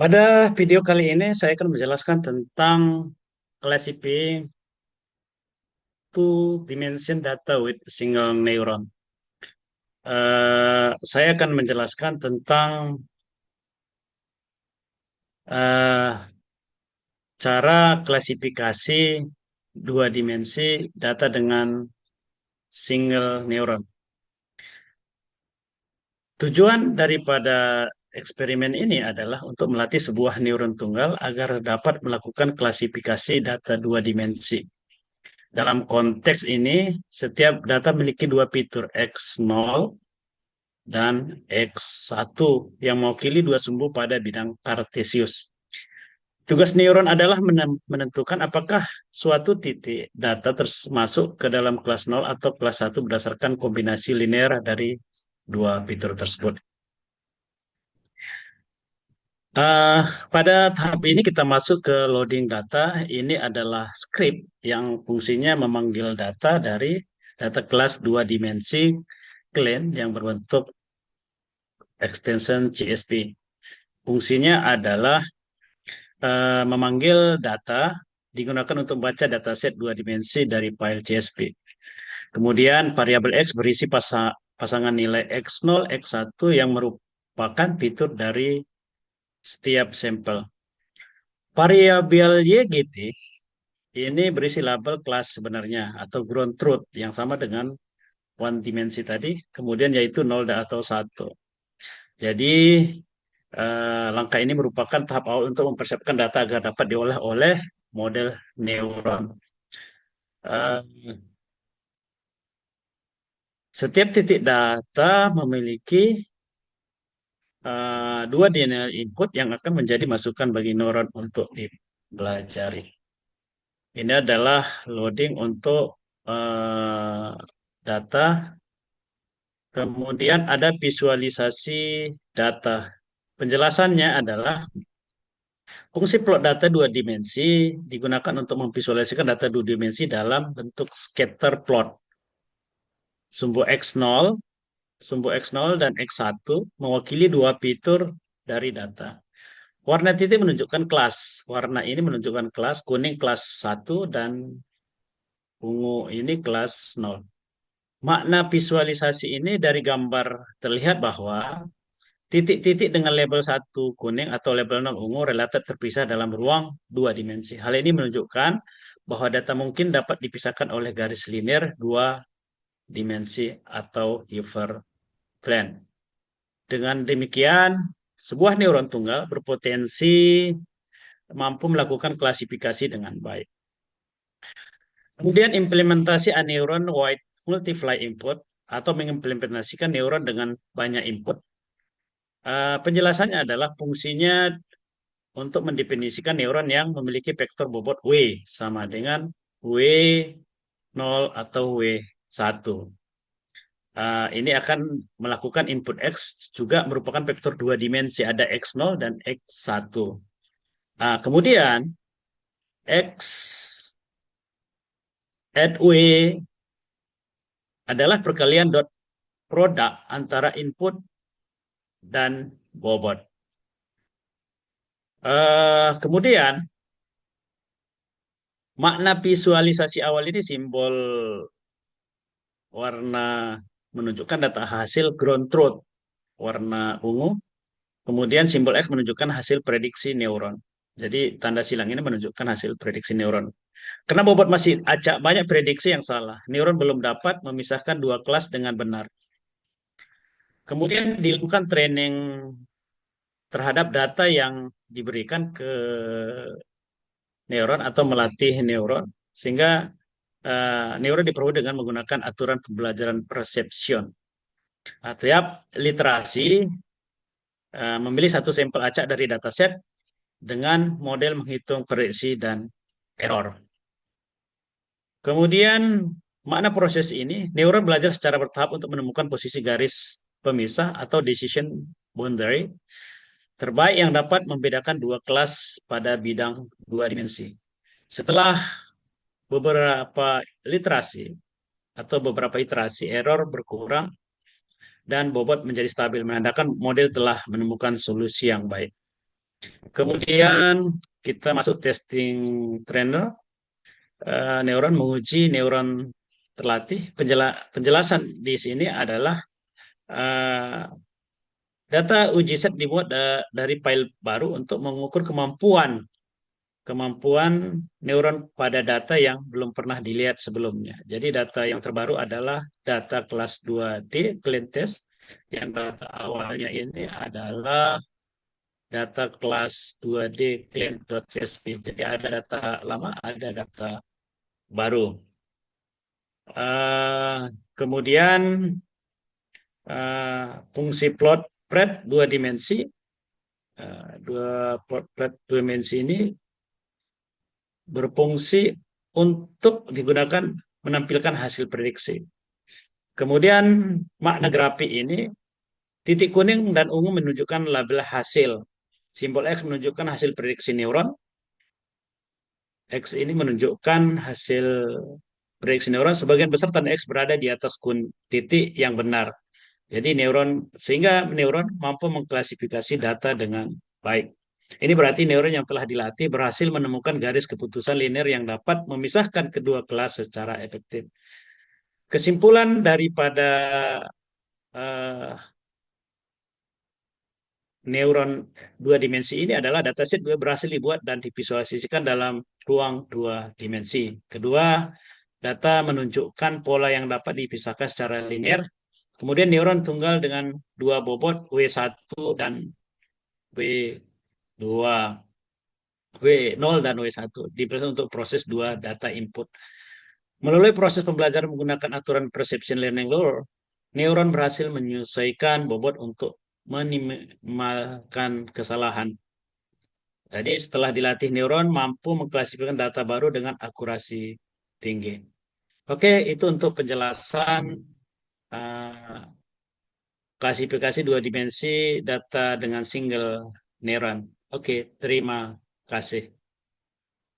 Pada video kali ini saya akan menjelaskan tentang classifying two dimension data with single neuron. Saya akan menjelaskan tentang eh, cara klasifikasi dua dimensi data dengan single neuron. Tujuan daripada eksperimen ini adalah untuk melatih sebuah neuron tunggal agar dapat melakukan klasifikasi data dua dimensi. Dalam konteks ini, setiap data memiliki dua fitur X0 dan X1 yang mewakili dua sumbu pada bidang kartesius. Tugas neuron adalah menentukan apakah suatu titik data termasuk ke dalam kelas 0 atau kelas 1 berdasarkan kombinasi linear dari dua fitur tersebut. Eh, Pada tahap ini kita masuk ke loading data. Ini adalah script yang fungsinya memanggil data dari data kelas dua dimensi clean yang berbentuk extension CSV. Fungsinya adalah memanggil data digunakan untuk membaca dataset dua dimensi dari file CSV. Kemudian variabel X berisi pasangan nilai X0, X1 yang merupakan fitur dari setiap sampel. Variabel YGT ini berisi label kelas sebenarnya atau ground truth yang sama dengan one dimensi tadi, kemudian yaitu 0 atau 1. Jadi langkah ini merupakan tahap awal untuk mempersiapkan data agar dapat diolah oleh model neuron. Eh, Setiap titik data memiliki dua DNA input yang akan menjadi masukan bagi neuron untuk dipelajari. Ini adalah loading untuk data. Kemudian ada visualisasi data. Penjelasannya adalah fungsi plot data dua dimensi digunakan untuk memvisualisasikan data dua dimensi dalam bentuk scatter plot. Sumbu X0, sumbu X0 dan X1 mewakili dua fitur dari data. Warna titik menunjukkan kelas. Warna ini menunjukkan kelas, kuning kelas 1 dan ungu ini kelas 0. Makna visualisasi ini dari gambar terlihat bahwa titik-titik dengan label 1 kuning atau label 0 ungu relatif terpisah dalam ruang dua dimensi. Hal ini menunjukkan bahwa data mungkin dapat dipisahkan oleh garis linear dua dimensi atau hyperplane. Dengan demikian, sebuah neuron tunggal berpotensi mampu melakukan klasifikasi dengan baik. Kemudian implementasi aneuron wide multiply input atau mengimplementasikan neuron dengan banyak input. Penjelasannya adalah fungsinya untuk mendefinisikan neuron yang memiliki vektor bobot W sama dengan W0 atau W1. Ini akan melakukan input X juga merupakan vektor dua dimensi, ada X0 dan X1. Kemudian X at W adalah perkalian dot produk antara input dan bobot. Kemudian makna visualisasi awal ini simbol warna menunjukkan data hasil ground truth warna ungu. Kemudian simbol X menunjukkan hasil prediksi neuron. Jadi tanda silang ini menunjukkan hasil prediksi neuron. Karena bobot masih acak, banyak prediksi yang salah. Neuron belum dapat memisahkan dua kelas dengan benar. Kemudian dilakukan training terhadap data yang diberikan ke neuron atau melatih neuron. Sehingga neuron diperoleh dengan menggunakan aturan pembelajaran perception. Tiap literasi memilih satu sampel acak dari dataset dengan model menghitung prediksi dan error. Kemudian makna proses ini, neuron belajar secara bertahap untuk menemukan posisi garis pemisah atau decision boundary terbaik yang dapat membedakan dua kelas pada bidang dua dimensi. Setelah beberapa literasi atau beberapa iterasi, error berkurang dan bobot menjadi stabil, menandakan model telah menemukan solusi yang baik. Kemudian kita masuk testing trainer. Neuron menguji neuron terlatih. Penjelasan di sini adalah eh, data uji set dibuat dari file baru untuk mengukur kemampuan kemampuan neuron pada data yang belum pernah dilihat sebelumnya. Jadi data yang terbaru adalah data kelas 2D clean test. Yang data awalnya ini adalah data kelas 2D clean.csv. Jadi ada data lama, ada data baru. Eh, Kemudian fungsi plot spread dua dimensi. Dua plot spread dua dimensi ini berfungsi untuk digunakan menampilkan hasil prediksi. Kemudian makna grafi ini, titik kuning dan ungu menunjukkan label hasil. Simbol X menunjukkan hasil prediksi neuron. X ini menunjukkan hasil prediksi neuron. Sebagian besar tanda X berada di atas titik yang benar. Jadi sehingga neuron mampu mengklasifikasi data dengan baik. Ini berarti neuron yang telah dilatih berhasil menemukan garis keputusan linear yang dapat memisahkan kedua kelas secara efektif. Kesimpulan daripada uh, neuron dua dimensi ini adalah dataset berhasil dibuat dan divisualisasikan dalam ruang dua dimensi. Kedua, data menunjukkan pola yang dapat dipisahkan secara linear. Kemudian neuron tunggal dengan dua bobot W1 dan W2, W0 dan W1 diperlukan untuk proses dua data input. Melalui proses pembelajaran menggunakan aturan perception learning law, neuron berhasil menyesuaikan bobot untuk meminimalkan kesalahan. Jadi setelah dilatih neuron mampu mengklasifikasikan data baru dengan akurasi tinggi. Oke, itu untuk penjelasan uh, klasifikasi dua dimensi data dengan single neuron. Oke, terima kasih.